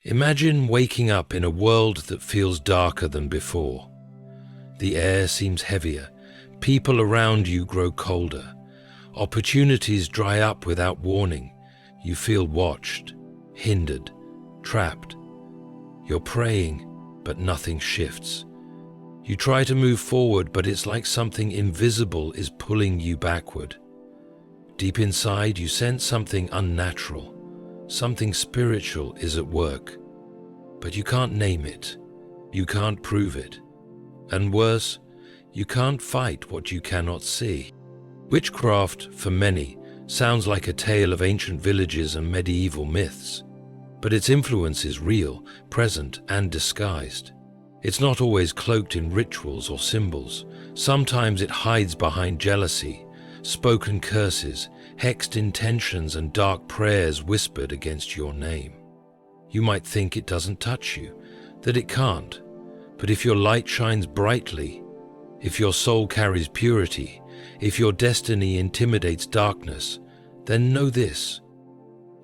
Imagine waking up in a world that feels darker than before. The air seems heavier, people around you grow colder, opportunities dry up without warning, you feel watched, hindered, trapped. You're praying, but nothing shifts. You try to move forward, but it's like something invisible is pulling you backward. Deep inside, you sense something unnatural, something spiritual is at work. But you can't name it, you can't prove it. And worse, you can't fight what you cannot see. Witchcraft, for many, sounds like a tale of ancient villages and medieval myths. But its influence is real, present, and disguised. It's not always cloaked in rituals or symbols. Sometimes it hides behind jealousy, spoken curses, hexed intentions, and dark prayers whispered against your name. You might think it doesn't touch you, that it can't. But if your light shines brightly, if your soul carries purity, if your destiny intimidates darkness, then know this: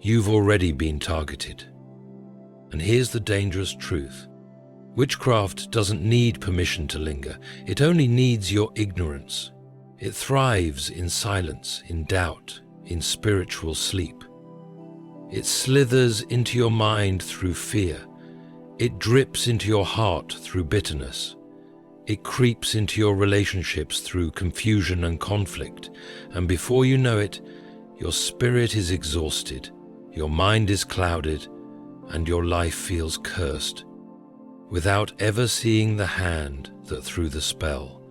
you've already been targeted. And here's the dangerous truth. Witchcraft doesn't need permission to linger. It only needs your ignorance. It thrives in silence, in doubt, in spiritual sleep. It slithers into your mind through fear. It drips into your heart through bitterness. It creeps into your relationships through confusion and conflict. And before you know it, your spirit is exhausted, your mind is clouded, and your life feels cursed, without ever seeing the hand that threw the spell.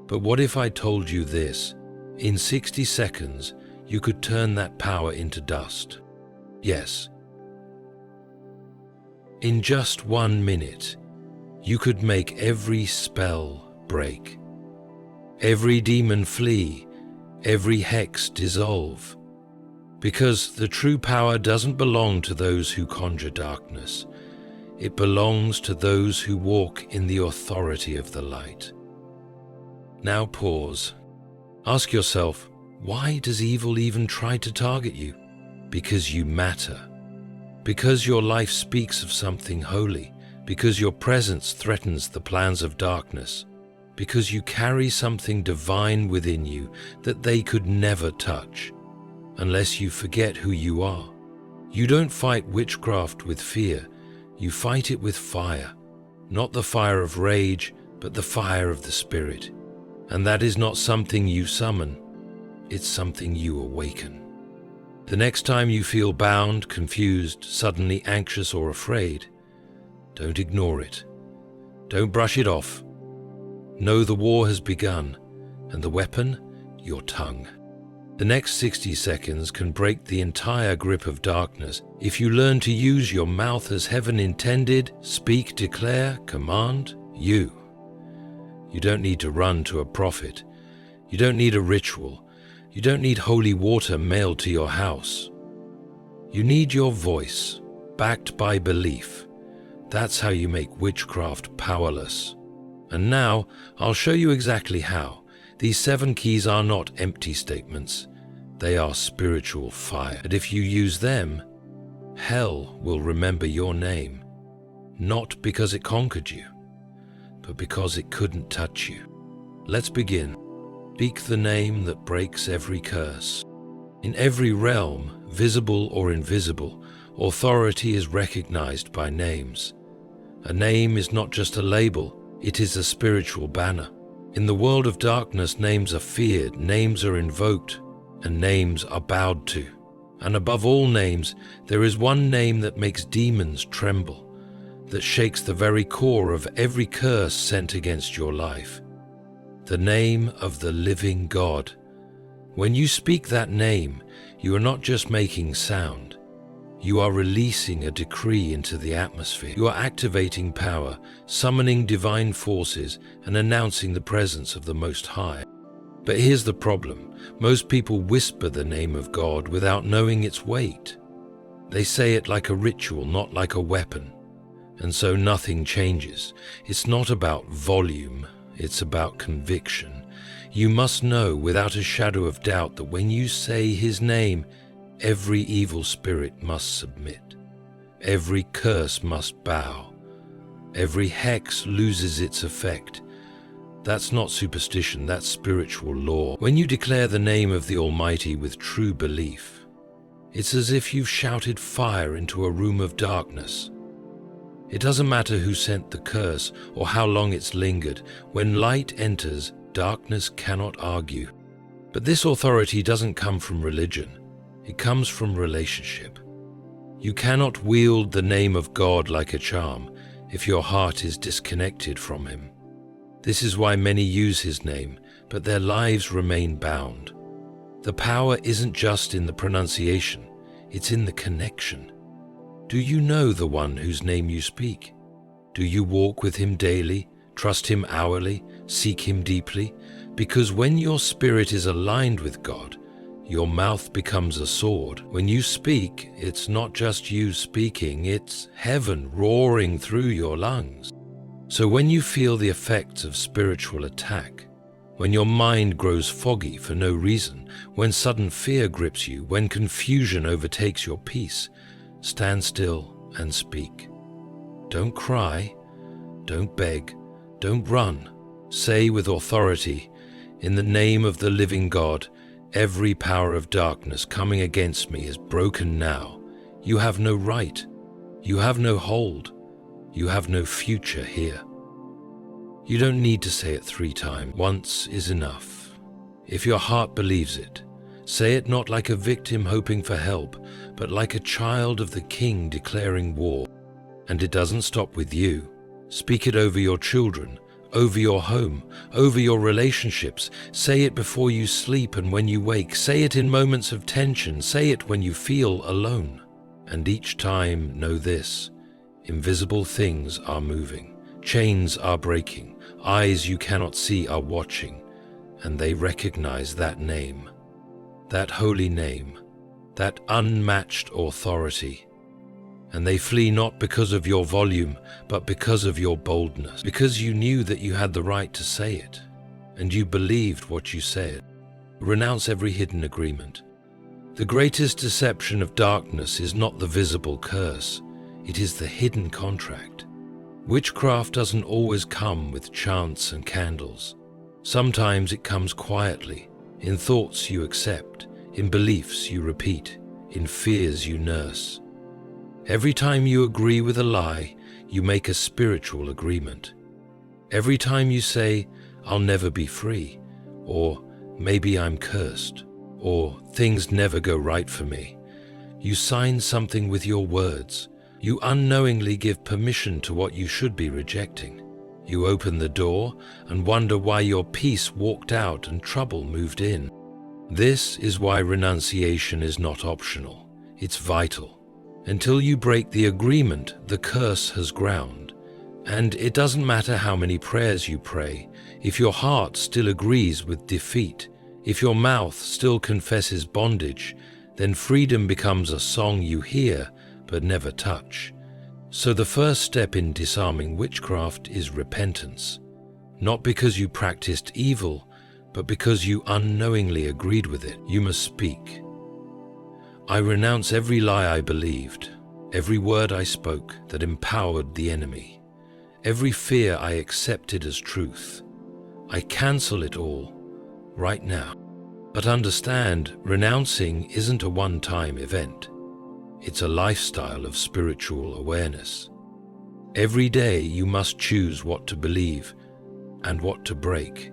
But what if I told you this? In 60 seconds, you could turn that power into dust. Yes. In just 1 minute, you could make every spell break, every demon flee, every hex dissolve. Because the true power doesn't belong to those who conjure darkness. It belongs to those who walk in the authority of the light. Now pause. Ask yourself, why does evil even try to target you? Because you matter. Because your life speaks of something holy. Because your presence threatens the plans of darkness. Because you carry something divine within you that they could never touch, unless you forget who you are. You don't fight witchcraft with fear. You fight it with fire. Not the fire of rage, but the fire of the Spirit. And that is not something you summon. It's something you awaken. The next time you feel bound, confused, suddenly anxious or afraid, don't ignore it. Don't brush it off. Know the war has begun, and the weapon, your tongue. The next 60 seconds can break the entire grip of darkness if you learn to use your mouth as heaven intended, speak, declare, command, you. You don't need to run to a prophet. You don't need a ritual. You don't need holy water mailed to your house. You need your voice, backed by belief. That's how you make witchcraft powerless. And now, I'll show you exactly how. These 7 keys are not empty statements. They are spiritual fire. And if you use them, hell will remember your name. Not because it conquered you, but because it couldn't touch you. Let's begin. Speak the name that breaks every curse. In every realm, visible or invisible, authority is recognized by names. A name is not just a label, it is a spiritual banner. In the world of darkness, names are feared, names are invoked, and names are bowed to. And above all names, there is one name that makes demons tremble, that shakes the very core of every curse sent against your life. The name of the living God. When you speak that name, you are not just making sound. You are releasing a decree into the atmosphere. You are activating power, summoning divine forces, and announcing the presence of the Most High. But here's the problem. Most people whisper the name of God without knowing its weight. They say it like a ritual, not like a weapon. And so nothing changes. It's not about volume, it's about conviction. You must know without a shadow of doubt that when you say His name, every evil spirit must submit. every curse must bow. Every hex loses its effect. That's not superstition, that's spiritual law. When you declare the name of the Almighty with true belief, it's as if you've shouted fire into a room of darkness. It doesn't matter who sent the curse or how long it's lingered. When light enters, darkness cannot argue. But this authority doesn't come from religion. It comes from relationship. You cannot wield the name of God like a charm if your heart is disconnected from Him. This is why many use His name, but their lives remain bound. The power isn't just in the pronunciation, it's in the connection. Do you know the one whose name you speak? Do you walk with Him daily, trust Him hourly, seek Him deeply? Because when your spirit is aligned with God, your mouth becomes a sword. When you speak, it's not just you speaking, it's heaven roaring through your lungs. So when you feel the effects of spiritual attack, when your mind grows foggy for no reason, when sudden fear grips you, when confusion overtakes your peace, stand still and speak. Don't cry, don't beg, don't run. Say with authority, in the name of the living God, every power of darkness coming against me is broken now. You have no right. You have no hold. You have no future here. You don't need to say it 3 times. Once is enough. If your heart believes it, say it not like a victim hoping for help, but like a child of the King declaring war. And it doesn't stop with you. Speak it over your children, over your home, over your relationships. Say it before you sleep and when you wake. Say it in moments of tension. Say it when you feel alone. And each time know this: invisible things are moving. Chains are breaking. Eyes you cannot see are watching. And they recognize that name, that holy name, that unmatched authority. And they flee not because of your volume, but because of your boldness, because you knew that you had the right to say it, and you believed what you said. Renounce every hidden agreement. The greatest deception of darkness is not the visible curse, it is the hidden contract. Witchcraft doesn't always come with chants and candles. Sometimes it comes quietly, in thoughts you accept, in beliefs you repeat, in fears you nurse. Every time you agree with a lie, you make a spiritual agreement. Every time you say, "I'll never be free," or "maybe I'm cursed," or "things never go right for me," you sign something with your words. You unknowingly give permission to what you should be rejecting. You open the door and wonder why your peace walked out and trouble moved in. This is why renunciation is not optional. It's vital. Until you break the agreement, the curse has ground. And it doesn't matter how many prayers you pray, if your heart still agrees with defeat, if your mouth still confesses bondage, then freedom becomes a song you hear but never touch. So the first step in disarming witchcraft is repentance. Not because you practiced evil, but because you unknowingly agreed with it. You must speak. I renounce every lie I believed, every word I spoke that empowered the enemy, every fear I accepted as truth. I cancel it all, right now. But understand, renouncing isn't a one-time event. It's a lifestyle of spiritual awareness. Every day you must choose what to believe and what to break.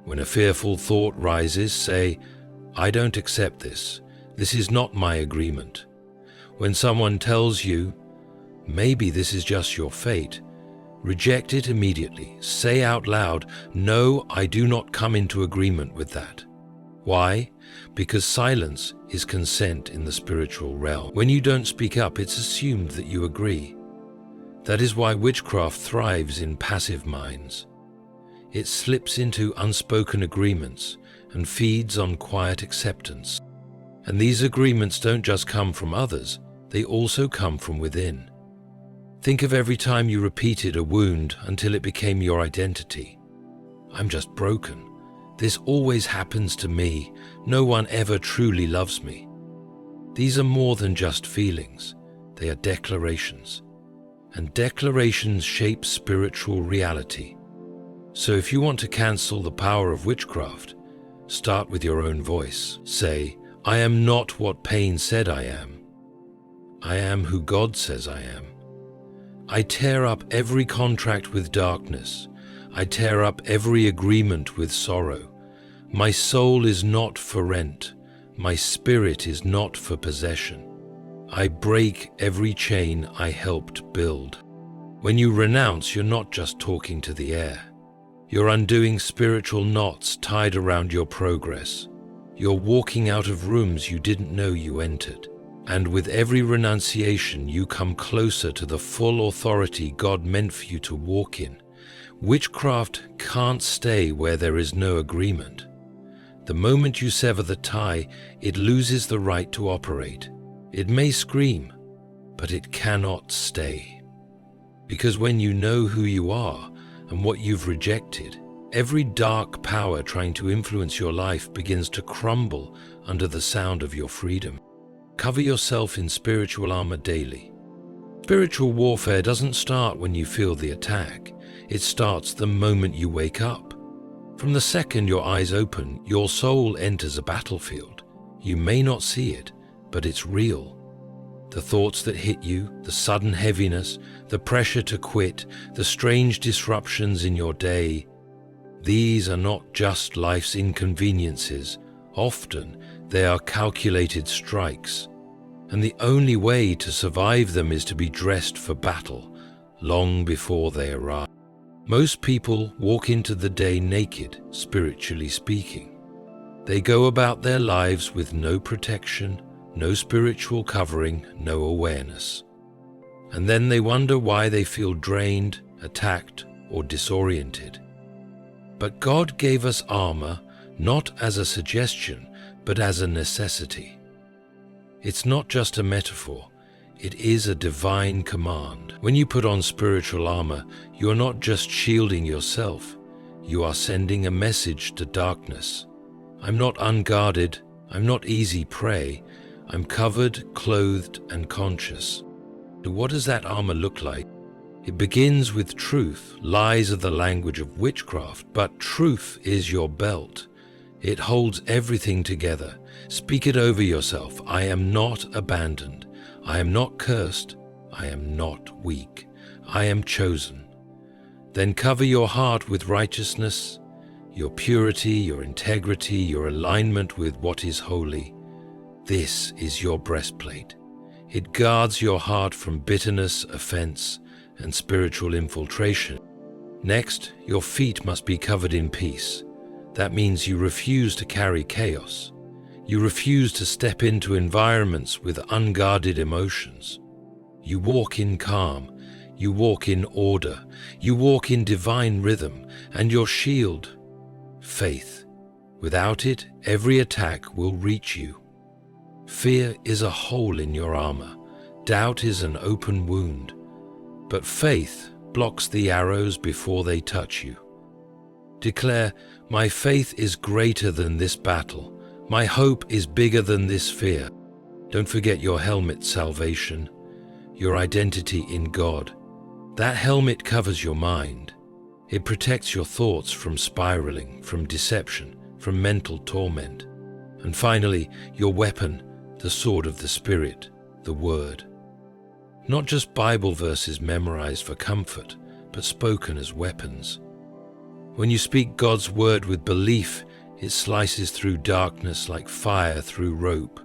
When a fearful thought rises, say, "I don't accept this. This is not my agreement." When someone tells you, "Maybe this is just your fate," reject it immediately. Say out loud, "No, I do not come into agreement with that." Why? Because silence is consent in the spiritual realm. When you don't speak up, it's assumed that you agree. That is why witchcraft thrives in passive minds. It slips into unspoken agreements and feeds on quiet acceptance. And these agreements don't just come from others, they also come from within. Think of every time you repeated a wound until it became your identity. "I'm just broken. This always happens to me. No one ever truly loves me." These are more than just feelings. They are declarations. And declarations shape spiritual reality. So if you want to cancel the power of witchcraft, start with your own voice. Say, I am not what pain said I am. I am who God says I am. I tear up every contract with darkness. I tear up every agreement with sorrow. My soul is not for rent. My spirit is not for possession. I break every chain I helped build. When you renounce, you're not just talking to the air. You're undoing spiritual knots tied around your progress. You're walking out of rooms you didn't know you entered. And with every renunciation, you come closer to the full authority God meant for you to walk in. Witchcraft can't stay where there is no agreement. The moment you sever the tie, it loses the right to operate. It may scream, but it cannot stay. Because when you know who you are and what you've rejected, every dark power trying to influence your life begins to crumble under the sound of your freedom. Cover yourself in spiritual armor daily. Spiritual warfare doesn't start when you feel the attack. It starts the moment you wake up. From the second your eyes open, your soul enters a battlefield. You may not see it, but it's real. The thoughts that hit you, the sudden heaviness, the pressure to quit, the strange disruptions in your day, these are not just life's inconveniences. Often, they are calculated strikes. And the only way to survive them is to be dressed for battle, long before they arrive. Most people walk into the day naked, spiritually speaking. They go about their lives with no protection, no spiritual covering, no awareness. And then they wonder why they feel drained, attacked, or disoriented. But God gave us armor not as a suggestion, but as a necessity. It's not just a metaphor, it is a divine command. When you put on spiritual armor, you are not just shielding yourself, you are sending a message to darkness. I'm not unguarded, I'm not easy prey, I'm covered, clothed, and conscious. So what does that armor look like? It begins with truth. Lies are the language of witchcraft, but truth is your belt. It holds everything together. Speak it over yourself. I am not abandoned. I am not cursed. I am not weak. I am chosen. Then cover your heart with righteousness, your purity, your integrity, your alignment with what is holy. This is your breastplate. It guards your heart from bitterness, offense, and spiritual infiltration. Next, your feet must be covered in peace. That means you refuse to carry chaos. You refuse to step into environments with unguarded emotions. You walk in calm. You walk in order. You walk in divine rhythm. And your shield, faith. Without it, every attack will reach you. Fear is a hole in your armor. Doubt is an open wound. But faith blocks the arrows before they touch you. Declare, my faith is greater than this battle. My hope is bigger than this fear. Don't forget your helmet, salvation, your identity in God. That helmet covers your mind. It protects your thoughts from spiraling, from deception, from mental torment. And finally, your weapon, the sword of the Spirit, the Word. Not just Bible verses memorized for comfort, but spoken as weapons. When you speak God's word with belief, it slices through darkness like fire through rope.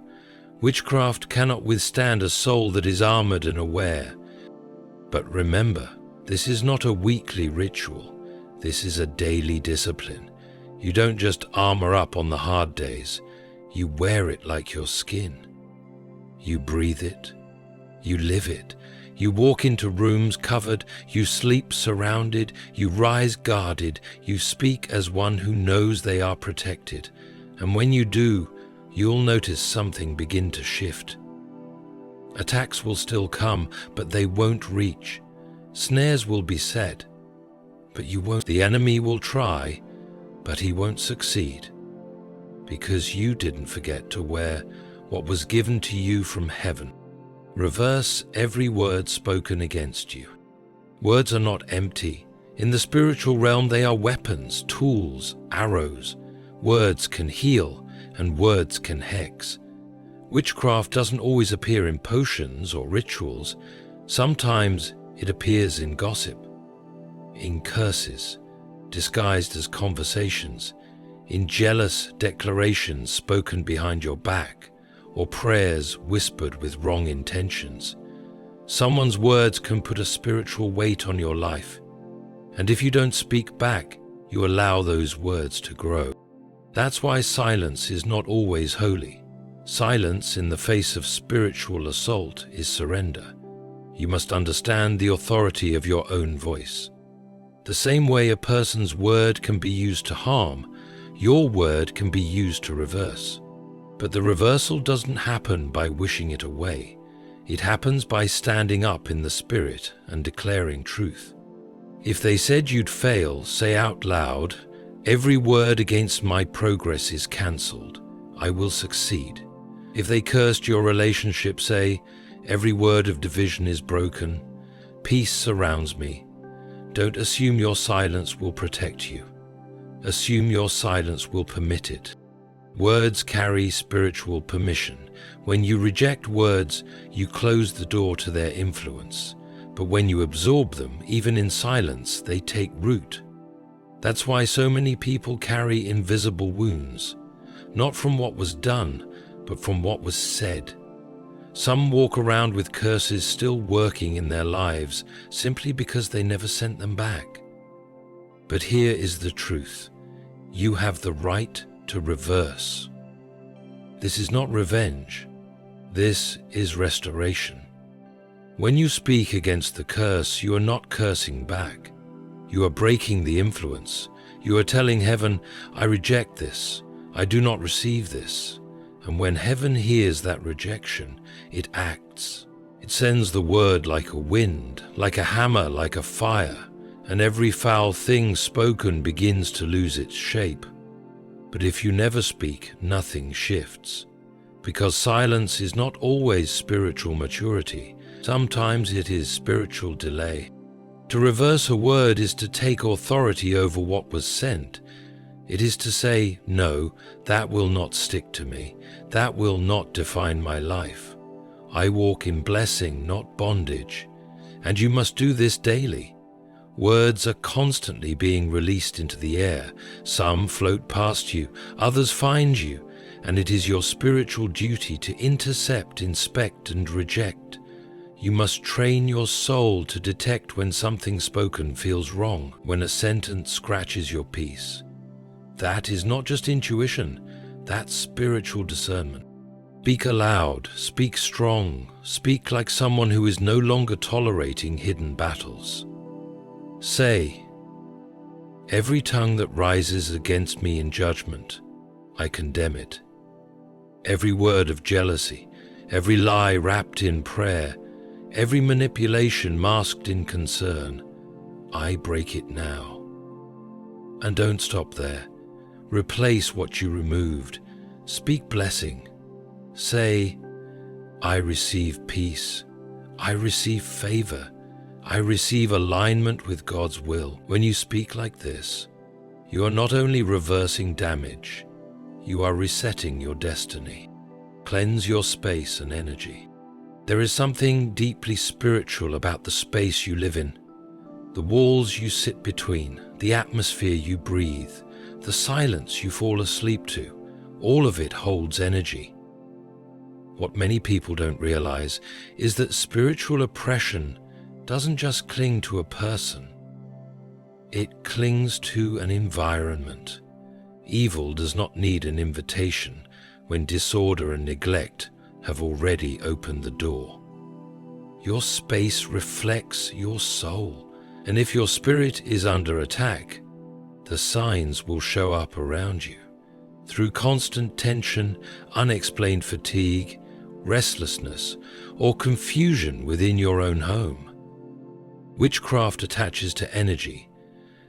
Witchcraft cannot withstand a soul that is armored and aware. But remember, this is not a weekly ritual. This is a daily discipline. You don't just armor up on the hard days. You wear it like your skin. You breathe it. You live it. You walk into rooms covered, you sleep surrounded, you rise guarded, you speak as one who knows they are protected. And when you do, you'll notice something begin to shift. Attacks will still come, but they won't reach. Snares will be set, but you won't. The enemy will try, but he won't succeed. Because you didn't forget to wear what was given to you from heaven. Reverse every word spoken against you. Words are not empty. In the spiritual realm, they are weapons, tools, arrows. Words can heal, and words can hex. Witchcraft doesn't always appear in potions or rituals. Sometimes it appears in gossip, in curses, disguised as conversations, in jealous declarations spoken behind your back, or prayers whispered with wrong intentions. Someone's words can put a spiritual weight on your life, and if you don't speak back, you allow those words to grow. That's why silence is not always holy. Silence in the face of spiritual assault is surrender. You must understand the authority of your own voice. The same way a person's word can be used to harm, your word can be used to reverse. But the reversal doesn't happen by wishing it away. It happens by standing up in the spirit and declaring truth. If they said you'd fail, say out loud, "Every word against my progress is cancelled. I will succeed." If they cursed your relationship, say, "Every word of division is broken. Peace surrounds me." Don't assume your silence will protect you. Assume your silence will permit it. Words carry spiritual permission. When you reject words, you close the door to their influence. But when you absorb them, even in silence, they take root. That's why so many people carry invisible wounds, not from what was done, but from what was said. Some walk around with curses still working in their lives simply because they never sent them back. But here is the truth. You have the right to reverse. This is not revenge. This is restoration. When you speak against the curse, you are not cursing back. You are breaking the influence. You are telling heaven, "I reject this. I do not receive this." And when heaven hears that rejection, it acts. It sends the word like a wind, like a hammer, like a fire, and every foul thing spoken begins to lose its shape. But if you never speak, nothing shifts. Because silence is not always spiritual maturity. Sometimes it is spiritual delay. To reverse a word is to take authority over what was sent. It is to say, "No, that will not stick to me. That will not define my life. I walk in blessing, not bondage." And you must do this daily. Words are constantly being released into the air. Some float past you, others find you, and it is your spiritual duty to intercept, inspect, and reject. You must train your soul to detect when something spoken feels wrong, when a sentence scratches your peace. That is not just intuition, that's spiritual discernment. Speak aloud, speak strong, speak like someone who is no longer tolerating hidden battles. Say, "Every tongue that rises against me in judgment, I condemn it. Every word of jealousy, every lie wrapped in prayer, every manipulation masked in concern, I break it now." And don't stop there. Replace what you removed. Speak blessing. Say, "I receive peace. I receive favor. I receive alignment with God's will." When you speak like this, you are not only reversing damage, you are resetting your destiny. Cleanse your space and energy. There is something deeply spiritual about the space you live in, the walls you sit between, the atmosphere you breathe, the silence you fall asleep to. All of it holds energy. What many people don't realize is that spiritual oppression doesn't just cling to a person. It clings to an environment. Evil does not need an invitation when disorder and neglect have already opened the door. Your space reflects your soul, and if your spirit is under attack, the signs will show up around you. Through constant tension, unexplained fatigue, restlessness, or confusion within your own home. Witchcraft attaches to energy,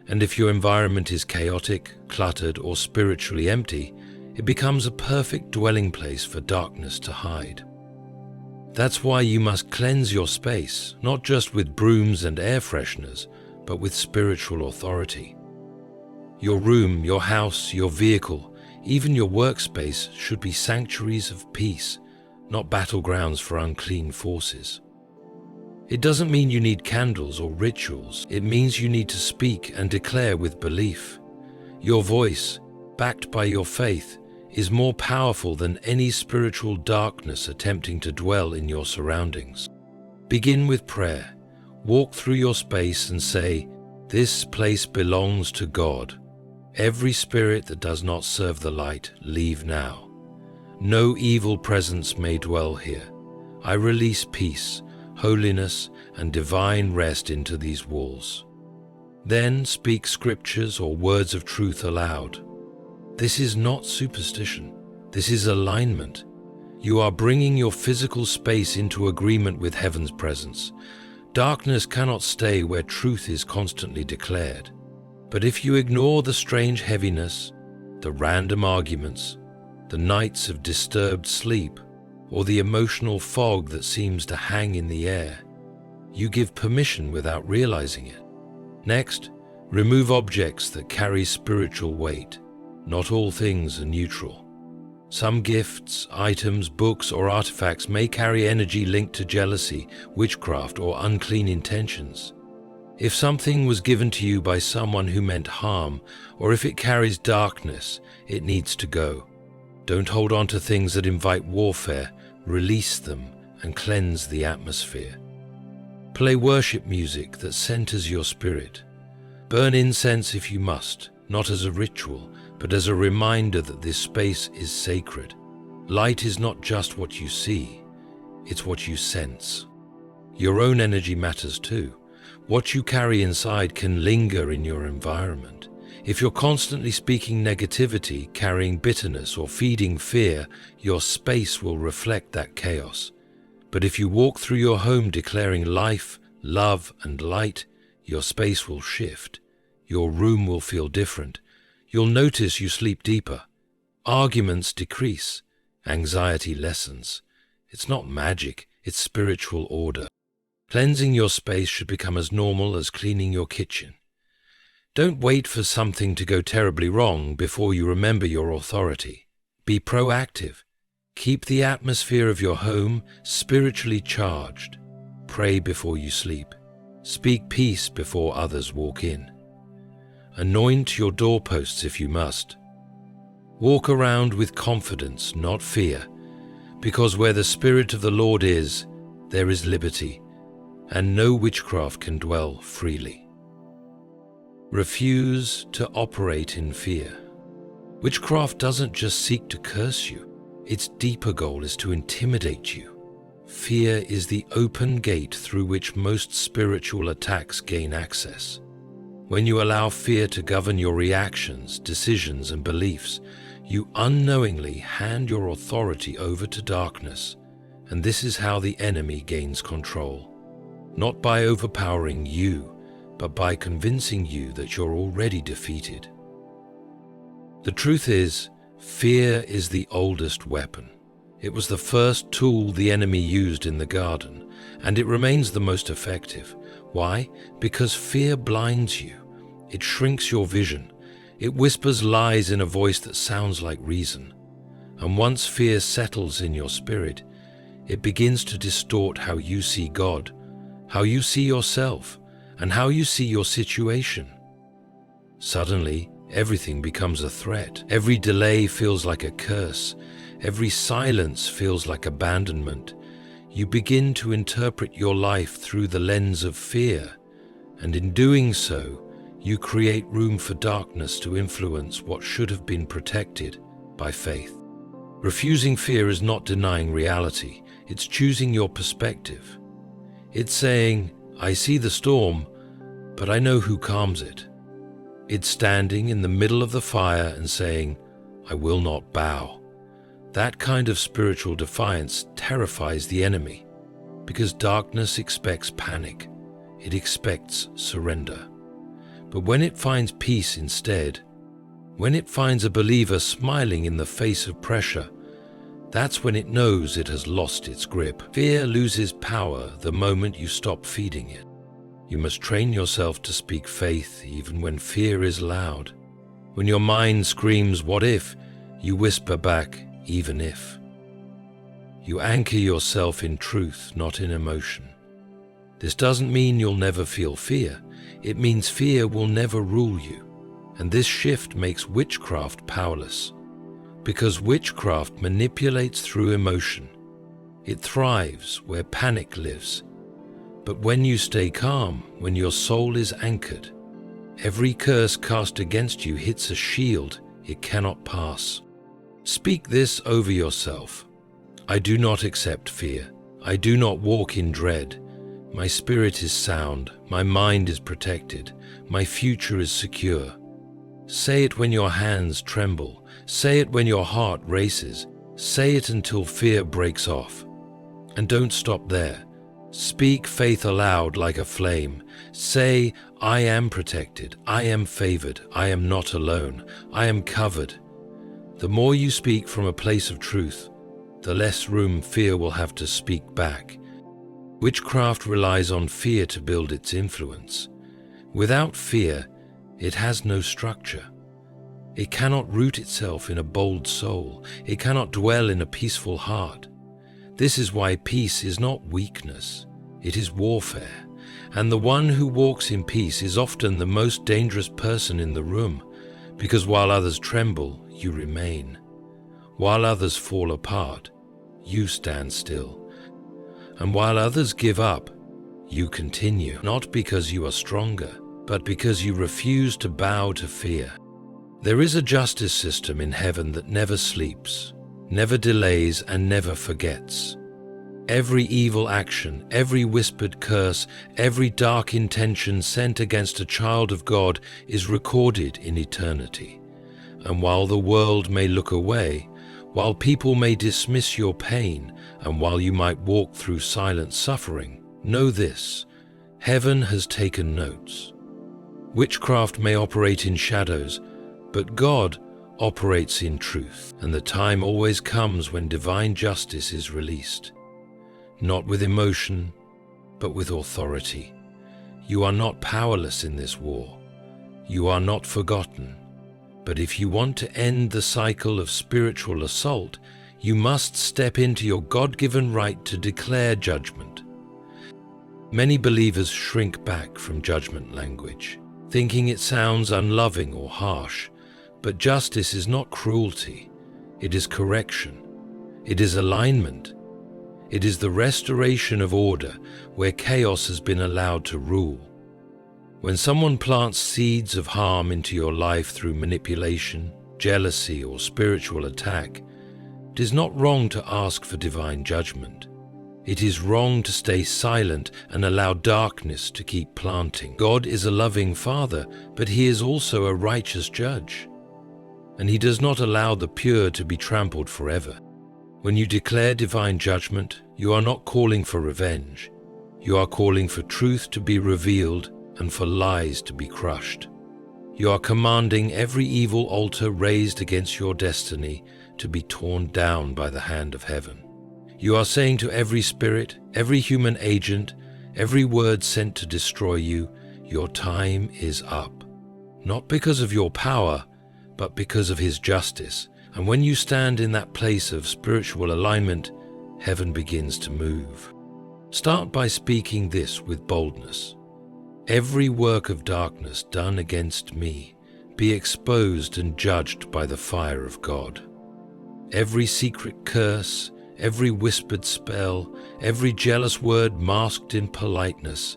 and if your environment is chaotic, cluttered, or spiritually empty, it becomes a perfect dwelling place for darkness to hide. That's why you must cleanse your space, not just with brooms and air fresheners, but with spiritual authority. Your room, your house, your vehicle, even your workspace should be sanctuaries of peace, not battlegrounds for unclean forces. It doesn't mean you need candles or rituals. It means you need to speak and declare with belief. Your voice, backed by your faith, is more powerful than any spiritual darkness attempting to dwell in your surroundings. Begin with prayer. Walk through your space and say, "This place belongs to God. Every spirit that does not serve the light, leave now. No evil presence may dwell here. I release peace, holiness, and divine rest into these walls." Then speak scriptures or words of truth aloud. This is not superstition. This is alignment. You are bringing your physical space into agreement with heaven's presence. Darkness cannot stay where truth is constantly declared. But if you ignore the strange heaviness, the random arguments, the nights of disturbed sleep, or the emotional fog that seems to hang in the air, you give permission without realizing it. Next, remove objects that carry spiritual weight. Not all things are neutral. Some gifts, items, books, or artifacts may carry energy linked to jealousy, witchcraft, or unclean intentions. If something was given to you by someone who meant harm, or if it carries darkness, it needs to go. Don't hold on to things that invite warfare. Release them and cleanse the atmosphere. Play worship music that centers your spirit. Burn incense if you must, not as a ritual, but as a reminder that this space is sacred. Light is not just what you see, it's what you sense. Your own energy matters too. What you carry inside can linger in your environment. If you're constantly speaking negativity, carrying bitterness, or feeding fear, your space will reflect that chaos. But if you walk through your home declaring life, love, and light, your space will shift. Your room will feel different. You'll notice you sleep deeper. Arguments decrease. Anxiety lessens. It's not magic, it's spiritual order. Cleansing your space should become as normal as cleaning your kitchen. Don't wait for something to go terribly wrong before you remember your authority. Be proactive. Keep the atmosphere of your home spiritually charged. Pray before you sleep. Speak peace before others walk in. Anoint your doorposts if you must. Walk around with confidence, not fear, because where the Spirit of the Lord is, there is liberty, and no witchcraft can dwell freely. Refuse to operate in fear. Witchcraft doesn't just seek to curse you. Its deeper goal is to intimidate you. Fear is the open gate through which most spiritual attacks gain access. When you allow fear to govern your reactions, decisions, and beliefs, you unknowingly hand your authority over to darkness, and this is how the enemy gains control. Not by overpowering you, but by convincing you that you're already defeated. The truth is, fear is the oldest weapon. It was the first tool the enemy used in the garden, and it remains the most effective. Why? Because fear blinds you. It shrinks your vision. It whispers lies in a voice that sounds like reason. And once fear settles in your spirit, it begins to distort how you see God, how you see yourself, and how you see your situation. Suddenly, everything becomes a threat. Every delay feels like a curse. Every silence feels like abandonment. You begin to interpret your life through the lens of fear, and in doing so, you create room for darkness to influence what should have been protected by faith. Refusing fear is not denying reality, it's choosing your perspective. It's saying, I see the storm, but I know who calms it. It's standing in the middle of the fire and saying, I will not bow. That kind of spiritual defiance terrifies the enemy, because darkness expects panic. It expects surrender. But when it finds peace instead, when it finds a believer smiling in the face of pressure, That's when it knows it has lost its grip. Fear loses power the moment you stop feeding it. You must train yourself to speak faith even when fear is loud. When your mind screams, "What if?" you whisper back, "Even if." You anchor yourself in truth, not in emotion. This doesn't mean you'll never feel fear. It means fear will never rule you. And this shift makes witchcraft powerless. Because witchcraft manipulates through emotion. It thrives where panic lives. But when you stay calm, when your soul is anchored, every curse cast against you hits a shield it cannot pass. Speak this over yourself. I do not accept fear. I do not walk in dread. My spirit is sound. My mind is protected. My future is secure. Say it when your hands tremble. Say it when your heart races. Say it until fear breaks off. And don't stop there. Speak faith aloud like a flame. Say, I am protected. I am favored. I am not alone. I am covered. The more you speak from a place of truth, the less room fear will have to speak back. Witchcraft relies on fear to build its influence. Without fear, it has no structure. It cannot root itself in a bold soul. It cannot dwell in a peaceful heart. This is why peace is not weakness, it is warfare. And the one who walks in peace is often the most dangerous person in the room, because while others tremble, you remain. While others fall apart, you stand still. And while others give up, you continue, not because you are stronger, but because you refuse to bow to fear. There is a justice system in heaven that never sleeps, never delays, and never forgets. Every evil action, every whispered curse, every dark intention sent against a child of God is recorded in eternity. And while the world may look away, while people may dismiss your pain, and while you might walk through silent suffering, know this: heaven has taken notes. Witchcraft may operate in shadows, but God operates in truth, and the time always comes when divine justice is released. Not with emotion, but with authority. You are not powerless in this war. You are not forgotten. But if you want to end the cycle of spiritual assault, you must step into your God-given right to declare judgment. Many believers shrink back from judgment language, thinking it sounds unloving or harsh. But justice is not cruelty. It is correction. It is alignment. It is the restoration of order where chaos has been allowed to rule. When someone plants seeds of harm into your life through manipulation, jealousy, or spiritual attack, it is not wrong to ask for divine judgment. It is wrong to stay silent and allow darkness to keep planting. God is a loving Father, but He is also a righteous judge. And He does not allow the pure to be trampled forever. When you declare divine judgment, you are not calling for revenge. You are calling for truth to be revealed and for lies to be crushed. You are commanding every evil altar raised against your destiny to be torn down by the hand of heaven. You are saying to every spirit, every human agent, every word sent to destroy you, your time is up. Not because of your power, but because of His justice. And when you stand in that place of spiritual alignment, heaven begins to move. Start by speaking this with boldness. Every work of darkness done against me be exposed and judged by the fire of God. Every secret curse, every whispered spell, every jealous word masked in politeness,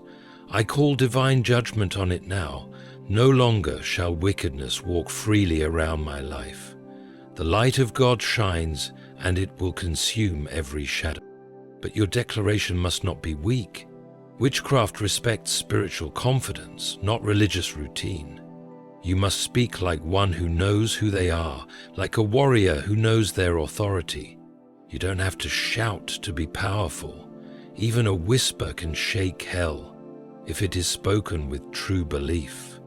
I call divine judgment on it now. No longer shall wickedness walk freely around my life. The light of God shines, and it will consume every shadow. But your declaration must not be weak. Witchcraft respects spiritual confidence, not religious routine. You must speak like one who knows who they are, like a warrior who knows their authority. You don't have to shout to be powerful. Even a whisper can shake hell if it is spoken with true belief.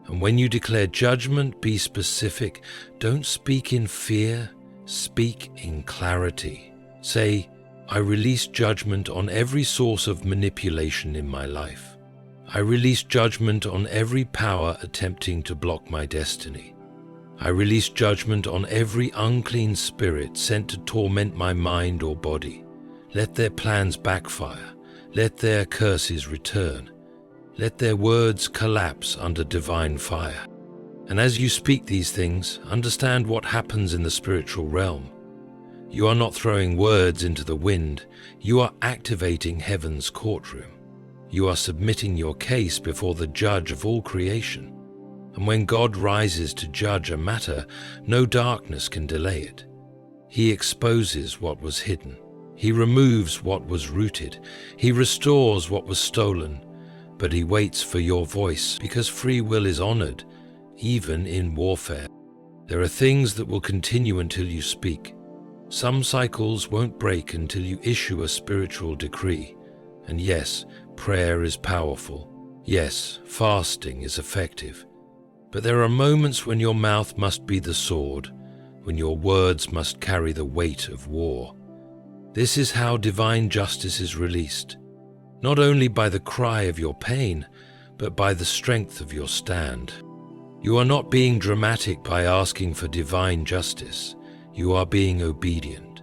And when you declare judgment, be specific. Don't speak in fear, Speak in clarity. Say, I release judgment on every source of manipulation in my life. I release judgment on every power attempting to block my destiny. I release judgment on every unclean spirit sent to torment my mind or body. Let their plans backfire. Let their curses return. Let their words collapse under divine fire. And as you speak these things, understand what happens in the spiritual realm. You are not throwing words into the wind. You are activating heaven's courtroom. You are submitting your case before the judge of all creation. And when God rises to judge a matter, no darkness can delay it. He exposes what was hidden. He removes what was rooted. He restores what was stolen. But he waits for your voice, because free will is honored, even in warfare. There are things that will continue until you speak. Some cycles won't break until you issue a spiritual decree. And yes, prayer is powerful. Yes, fasting is effective. But there are moments when your mouth must be the sword, when your words must carry the weight of war. This is how divine justice is released, not only by the cry of your pain, but by the strength of your stand. You are not being dramatic by asking for divine justice. You are being obedient.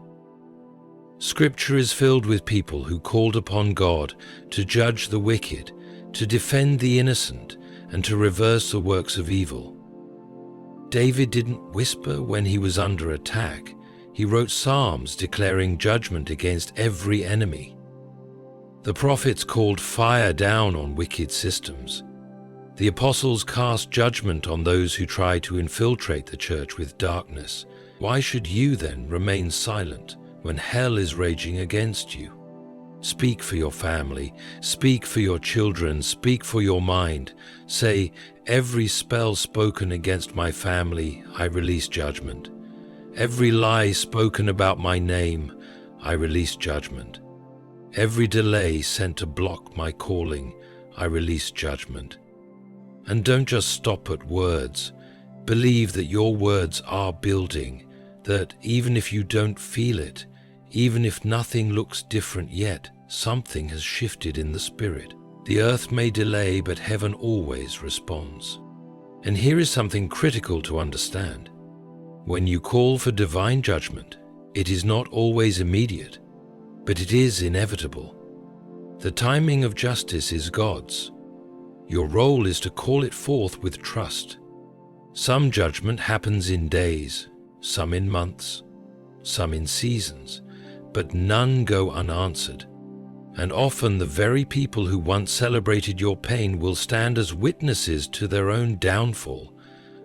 Scripture is filled with people who called upon God to judge the wicked, to defend the innocent, and to reverse the works of evil. David didn't whisper when he was under attack. He wrote psalms declaring judgment against every enemy. The prophets called fire down on wicked systems. The apostles cast judgment on those who try to infiltrate the church with darkness. Why should you then remain silent when hell is raging against you? Speak for your family, speak for your children, speak for your mind. Say, every spell spoken against my family, I release judgment. Every lie spoken about my name, I release judgment. Every delay sent to block my calling, I release judgment. And don't just stop at words. Believe that your words are building, that even if you don't feel it, even if nothing looks different yet, something has shifted in the spirit. The earth may delay, but heaven always responds. And here is something critical to understand. When you call for divine judgment, it is not always immediate, but it is inevitable. The timing of justice is God's. Your role is to call it forth with trust. Some judgment happens in days, some in months, some in seasons, but none go unanswered. And often the very people who once celebrated your pain will stand as witnesses to their own downfall,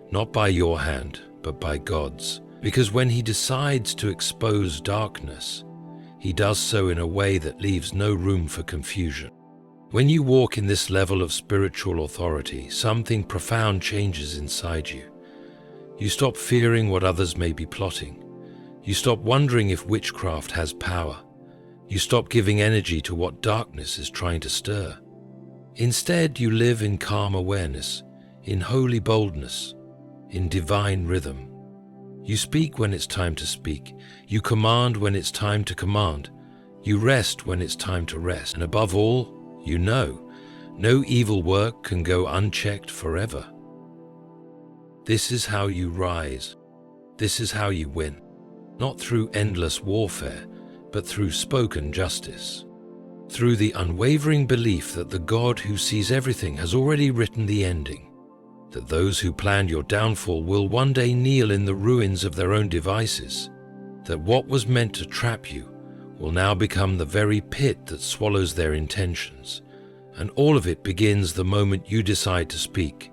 not by your hand, but by God's. Because when He decides to expose darkness, He does so in a way that leaves no room for confusion. When you walk in this level of spiritual authority, something profound changes inside you. You stop fearing what others may be plotting. You stop wondering if witchcraft has power. You stop giving energy to what darkness is trying to stir. Instead, you live in calm awareness, in holy boldness, in divine rhythm. You speak when it's time to speak. You command when it's time to command. You rest when it's time to rest. And above all, you know, no evil work can go unchecked forever. This is how you rise. This is how you win. Not through endless warfare, but through spoken justice. Through the unwavering belief that the God who sees everything has already written the ending. That those who planned your downfall will one day kneel in the ruins of their own devices. That what was meant to trap you will now become the very pit that swallows their intentions. And all of it begins the moment you decide to speak.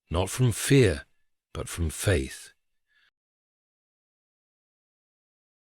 Not from fear, but from faith.